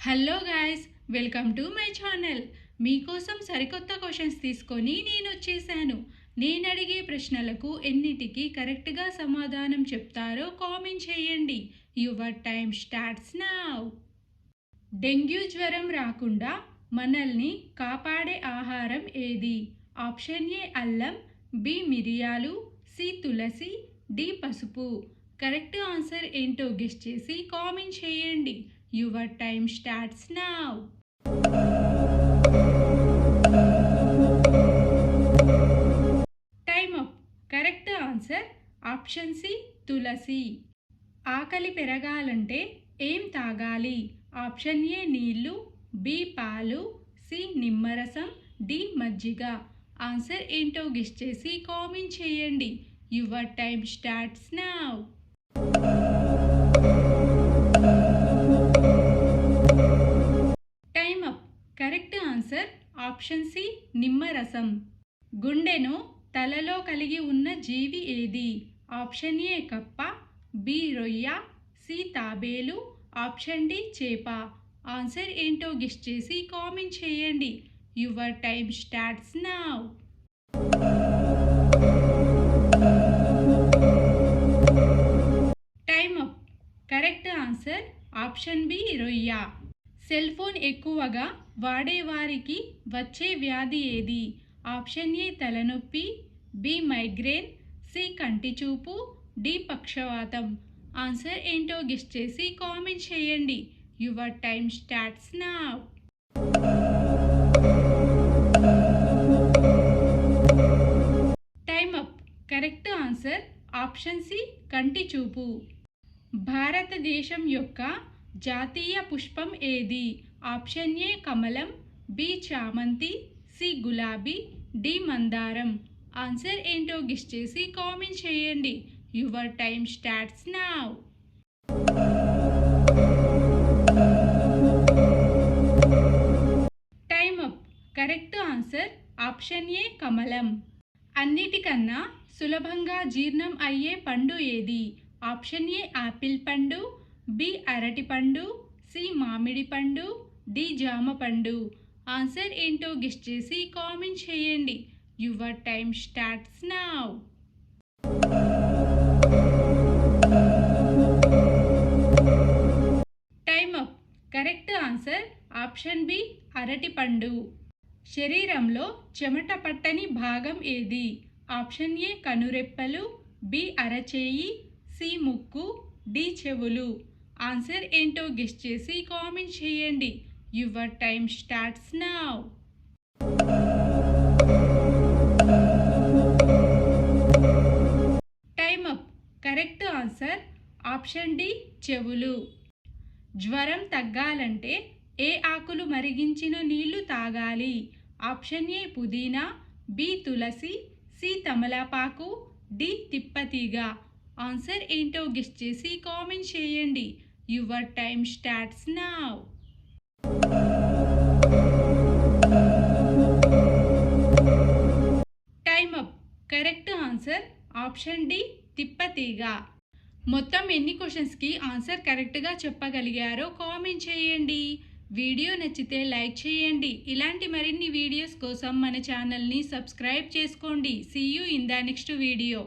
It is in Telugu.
Hello guys, welcome to my channel. మీకోసం సరికొత్త క్వశ్చన్స్ తీసుకొని నేను వచ్చేసాను. నేను అడిగే ప్రశ్నలకు ఎన్నిటికి కరెక్ట్గా సమాధానం చెప్తారో కామెంట్ చేయండి. Your time starts now. Dengue జ్వరం రాకుండా మనల్ని కాపాడే ఆహారం ఏది? ఆప్షన్ ఏ అల్లం, బి మిరియాలు, సి తులసి, డి పసుపు. కరెక్ట్ ఆన్సర్ ఏంటో గెస్ చేసి కామెంట్ చేయండి. Your time starts now. Time up. Correct answer option C తులసి. ఆకలి పెరగాలంటే ఏం తాగాలి? ఆప్షన్ ఏ నీళ్లు, బి పాలు, సి నిమ్మరసం, డి మజ్జిగ. ఆన్సర్ ఏంటో గెస్ చేసి కామెంట్ చేయండి. Your time starts now. Time up. Correct answer option C నిమ్మరసం. గుండెను తలలో కలిగి ఉన్న జీవి ఏది? ఆప్షన్ ఏ కప్ప, బి రొయ్య, సి తాబేలు, ఆప్షన్ డి చేప. ఆన్సర్ ఏంటో గెస్ చేసి కామెంట్ చేయండి. Your time starts now. Time up. Correct answer option B రొయ్య. సెల్ ఫోన్ ఎక్కువగా వాడేవారికి వచ్చే వ్యాధి ఏది? ఆప్షన్ ఏ తలనొప్పి, బి మైగ్రేన్, సి కంటి చూపు, డి పక్షవాతం. ఆన్సర్ ఏంటో గెస్ చేసి కామెంట్ చేయండి. Your time starts now. Time up. Correct answer option C కంటి చూపు. భారతదేశం యొక్క జాతీయ పుష్పం ఏది? ఆప్షన్ ఏ కమలం, బి చామంతి, సి గులాబీ, డి మందారం. ఆన్సర్ ఏంటో గెస్ చేసి కామెంట్ చేయండి. Your time starts now. Time up. Correct answer option A కమలం. అన్నిటికన్నా సులభంగా జీర్ణం అయ్యే పండు ఏది? ఆప్షన్ ఏ ఆపిల్ పండు, బి అరటి పండు, సి మామిడి పండు, డి జామ పండు. ఆన్సర్ ఏంటో గెస్ చేసి కామెంట్ చేయండి. Your time starts now. Time up. Correct answer option B అరటి పండు. శరీరంలో చెమట పట్టని భాగం ఏది? ఆప్షన్ ఏ కనురెప్పలు, బి అరచేయి, సి ముక్కు, డి చెవులు. ఆన్సర్ ఏంటో గెస్ చేసి కామెంట్ చేయండి. Your time starts now. Time up. Correct answer option D చెవులు. జ్వరం తగ్గాలంటే ఏ ఆకులు మరిగించిన నీళ్లు తాగాలి? ఆప్షన్ ఏ పుదీనా, బి తులసి, సి తమలపాకు, డి తిప్పతీగ. ఆన్సర్ ఏంటో గెస్ చేసి కామెంట్ చేయండి. Your time starts now. Time up. Correct answer option D తిప్పతీగ. మొత్తం ఎన్ని క్వశ్చన్స్కి ఆన్సర్ కరెక్ట్గా చెప్పగలిగారో కామెంట్ చేయండి. వీడియో నచ్చితే లైక్ చేయండి. ఇలాంటి మరిన్ని వీడియోస్ కోసం మన ఛానల్ని సబ్స్క్రైబ్ చేసుకోండి. See you in the next video.